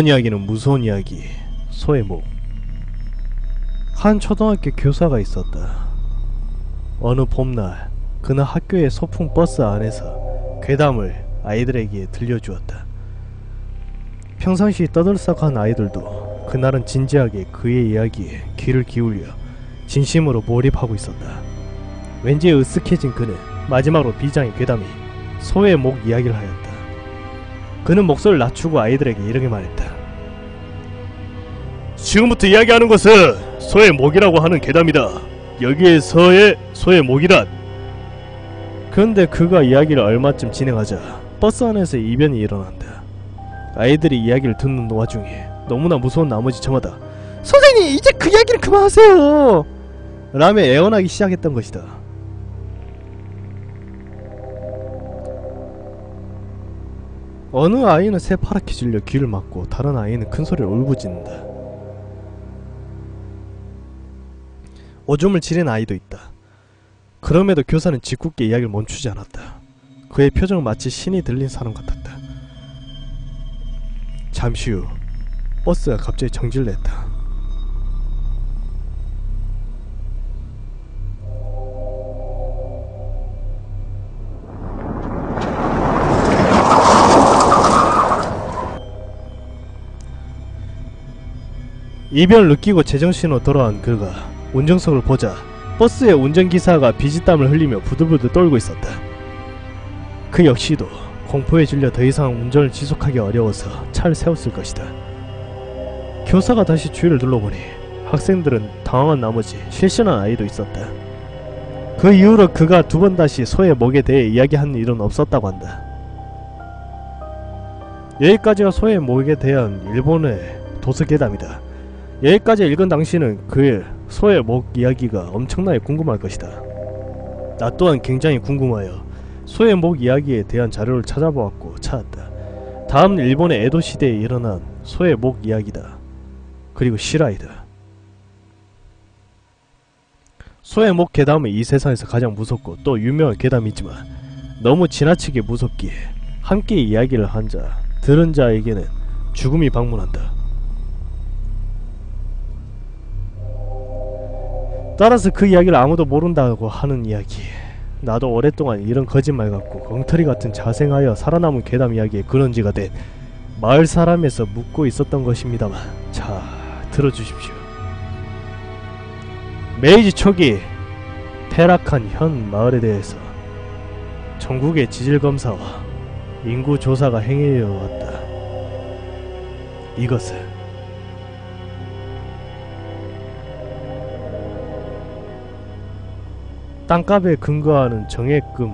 이번 이야기는 무서운 이야기. 소의 목. 한 초등학교 교사가 있었다. 어느 봄날 그는 학교의 소풍 버스 안에서 괴담을 아이들에게 들려주었다. 평상시 떠들썩한 아이들도 그날은 진지하게 그의 이야기에 귀를 기울여 진심으로 몰입하고 있었다. 왠지 으쓱해진 그는 마지막으로 비장의 괴담이 소의 목 이야기를 하였다. 그는 목소리를 낮추고 아이들에게 이렇게 말했다. 지금부터 이야기하는 것은 소의 목이라고 하는 괴담이다. 여기에서의 소의 목이란. 그런데 그가 이야기를 얼마쯤 진행하자 버스 안에서 이변이 일어난다. 아이들이 이야기를 듣는 와중에 너무나 무서운 나머지 저마다 선생님 이제 그 이야기를 그만하세요! 라며 애원하기 시작했던 것이다. 어느 아이는 새파랗게 질려 귀를 막고 다른 아이는 큰소리로 울부짖는다. 오줌을 지른 아이도 있다. 그럼에도 교사는 짓궂게 이야기를 멈추지 않았다. 그의 표정은 마치 신이 들린 사람 같았다. 잠시 후 버스가 갑자기 정지를 했다. 이변을 느끼고 제정신으로 돌아온 그가 운전석을 보자 버스의 운전기사가 비지땀을 흘리며 부들부들 떨고 있었다. 그 역시도 공포에 질려 더 이상 운전을 지속하기 어려워서 차를 세웠을 것이다. 교사가 다시 주위를 둘러보니 학생들은 당황한 나머지 실신한 아이도 있었다. 그 이후로 그가 두 번 다시 소의 목에 대해 이야기한 일은 없었다고 한다. 여기까지가 소의 목에 대한 일본의 도서괴담이다. 여기까지 읽은 당신은 그의 소의 목 이야기가 엄청나게 궁금할 것이다. 나 또한 굉장히 궁금하여 소의 목 이야기에 대한 자료를 찾아보았고 찾았다. 다음은 일본의 에도 시대에 일어난 소의 목 이야기다. 그리고 실화이다. 소의 목 괴담은 이 세상에서 가장 무섭고 또 유명한 괴담이지만 너무 지나치게 무섭기에 함께 이야기를 한 자, 들은 자에게는 죽음이 방문한다. 따라서 그 이야기를 아무도 모른다고 하는 이야기. 나도 오랫동안 이런 거짓말 같고 엉터리 같은 자생하여 살아남은 괴담 이야기에 근원지가 된 마을 사람에서 묻고 있었던 것입니다만, 자, 들어주십시오. 메이지 초기 폐락한 현 마을에 대해서 전국의 지질검사와 인구조사가 행해져 왔다. 이것은 땅값에 근거하는 정액금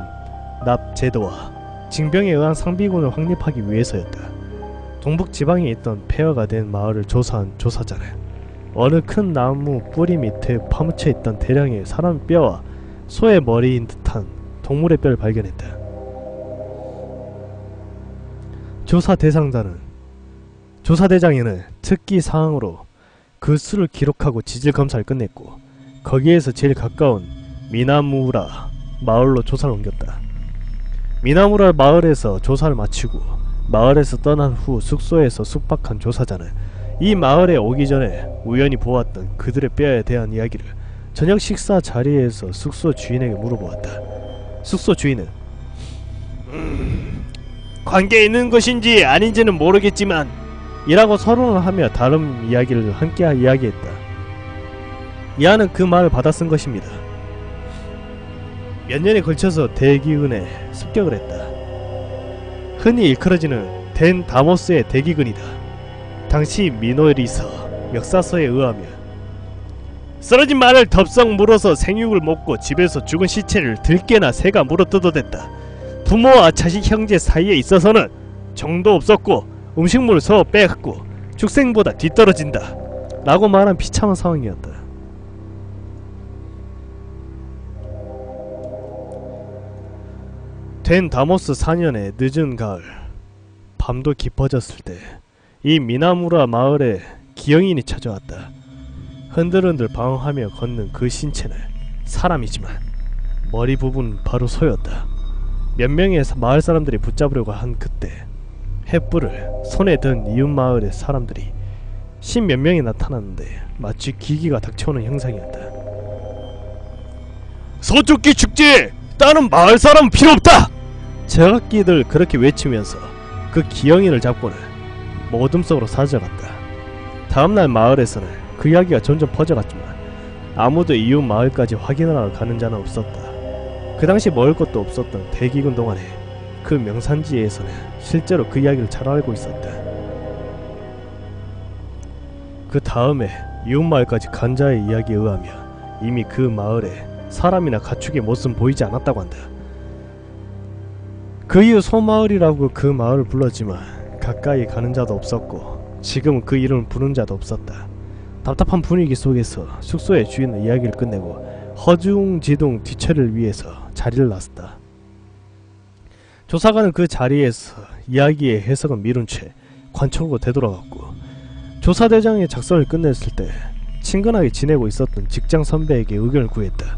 납 제도와 징병에 의한 상비군을 확립하기 위해서였다. 동북지방에 있던 폐허가 된 마을을 조사한 조사자는 어느 큰 나무 뿌리 밑에 파묻혀 있던 대량의 사람 뼈와 소의 머리인 듯한 동물의 뼈를 발견했다. 조사 대장에는 특기 사항으로 그 수를 기록하고 지질 검사를 끝냈고 거기에서 제일 가까운 미나무라 마을로 조사를 옮겼다. 미나무라 마을에서 조사를 마치고 마을에서 떠난 후 숙소에서 숙박한 조사자는 이 마을에 오기 전에 우연히 보았던 그들의 뼈에 대한 이야기를 저녁 식사 자리에서 숙소 주인에게 물어보았다. 숙소 주인은 관계 있는 것인지 아닌지는 모르겠지만 이라고 서론을 하며 다른 이야기를 함께 이야기했다. 이하는 그 말을 받아 쓴 것입니다. 몇 년에 걸쳐서 대기근에 습격을 했다. 흔히 일컬어지는 덴 다모스의 대기근이다. 당시 미노리서 역사서에 의하면 쓰러진 말을 덥석 물어서 생육을 먹고 집에서 죽은 시체를 들깨나 새가 물어뜯어댔다. 부모와 자식 형제 사이에 있어서는 정도 없었고 음식물을 서로 빼앗고 축생보다 뒤떨어진다 라고 말한 비참한 상황이었다. 된 다모스 4년의 늦은 가을, 밤도 깊어졌을 때 이 미나무라 마을에 기영인이 찾아왔다. 흔들흔들 방황하며 걷는 그 신체는 사람이지만 머리 부분은 바로 소였다. 몇 명의 마을 사람들이 붙잡으려고 한 그때 횃불을 손에 든 이웃 마을의 사람들이 10몇 명이 나타났는데 마치 기기가 닥쳐오는 형상이었다. 서쪽기 축제! 다른 마을 사람은 필요 없다! 제각기들 그렇게 외치면서 그 기영이를 잡고는 어둠 속으로 사라져갔다. 다음날 마을에서는 그 이야기가 점점 퍼져갔지만 아무도 이웃 마을까지 확인하러 가는 자는 없었다. 그 당시 먹을 것도 없었던 대기근 동안에 그 명산지에서는 실제로 그 이야기를 잘 알고 있었다. 그 다음에 이웃 마을까지 간 자의 이야기에 의하면 이미 그 마을에 사람이나 가축의 모습은 보이지 않았다고 한다. 그 이후 소마을이라고 그 마을을 불렀지만 가까이 가는 자도 없었고 지금은 그 이름을 부르는 자도 없었다. 답답한 분위기 속에서 숙소의 주인은 이야기를 끝내고 허둥지둥 뒤처리를 위해서 자리를 나섰다. 조사관은 그 자리에서 이야기의 해석은 미룬 채 관청으로 되돌아갔고 조사대장의 작성을 끝냈을 때 친근하게 지내고 있었던 직장 선배에게 의견을 구했다.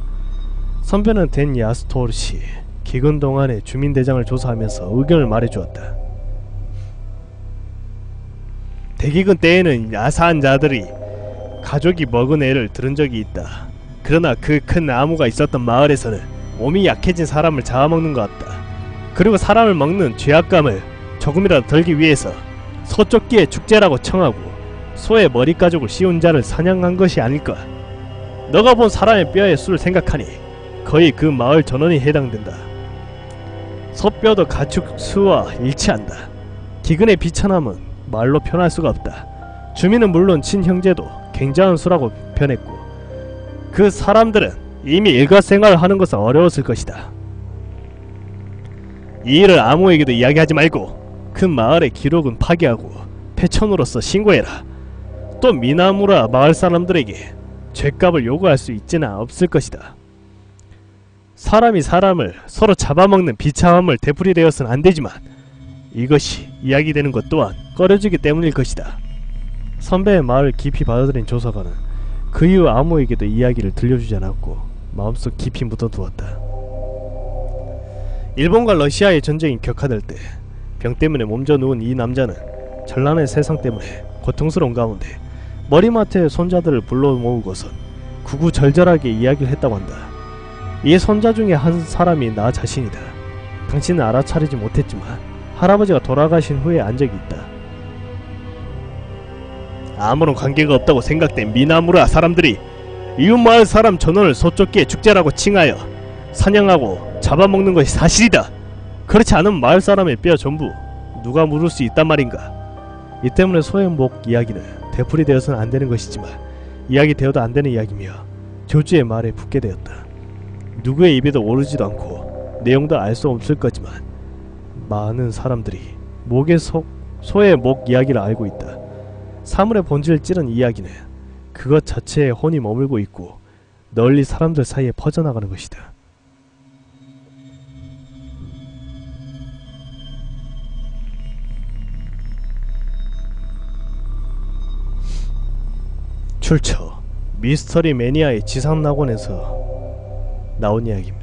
선배는 댄 야스토르시 기근 동안의 주민대장을 조사하면서 의견을 말해주었다. 대기근 때에는 야사한 자들이 가족이 먹은 애를 들은 적이 있다. 그러나 그 큰 나무가 있었던 마을에서는 몸이 약해진 사람을 잡아먹는 것 같다. 그리고 사람을 먹는 죄악감을 조금이라도 덜기 위해서 서쪽기의 축제라고 청하고 소의 머리가죽을 씌운 자를 사냥한 것이 아닐까. 너가 본 사람의 뼈의 수를 생각하니 거의 그 마을 전원이 해당된다. 소뼈도 가축 수와 일치한다. 기근의 비천함은 말로 표현할 수가 없다. 주민은 물론 친형제도 굉장한 수라고 변했고 그 사람들은 이미 일과생활을 하는 것은 어려웠을 것이다. 이 일을 아무에게도 이야기하지 말고 그 마을의 기록은 파기하고 패천으로서 신고해라. 또 미나무라 마을 사람들에게 죗값을 요구할 수 있지는 없을 것이다. 사람이 사람을 서로 잡아먹는 비참함을 되풀이되어서는 안되지만 이것이 이야기되는 것 또한 꺼려지기 때문일 것이다. 선배의 말을 깊이 받아들인 조사관은 그 이후 아무에게도 이야기를 들려주지 않았고 마음속 깊이 묻어두었다. 일본과 러시아의 전쟁이 격화될 때 병 때문에 몸져 누운 이 남자는 전란의 세상 때문에 고통스러운 가운데 머리맡에 손자들을 불러 모으고선 구구절절하게 이야기를 했다고 한다. 이 손자 중에 한 사람이 나 자신이다. 당신은 알아차리지 못했지만 할아버지가 돌아가신 후에 안 적이 있다. 아무런 관계가 없다고 생각된 미나무라 사람들이 이웃마을 사람 전원을 서쪽기의 축제라고 칭하여 사냥하고 잡아먹는 것이 사실이다. 그렇지 않으면 마을 사람의 뼈 전부 누가 물을 수 있단 말인가. 이 때문에 소의 목 이야기는 되풀이되어서는 안되는 것이지만 이야기되어도 안되는 이야기며 조주의 말에 붙게 되었다. 누구의 입에도 오르지도 않고 내용도 알 수 없을 거지만 많은 사람들이 소의 목 이야기를 알고 있다. 사물의 본질을 찌른 이야기는 그것 자체에 혼이 머물고 있고 널리 사람들 사이에 퍼져나가는 것이다. 출처 미스터리 매니아의 지상낙원에서 나온 이야기입니다.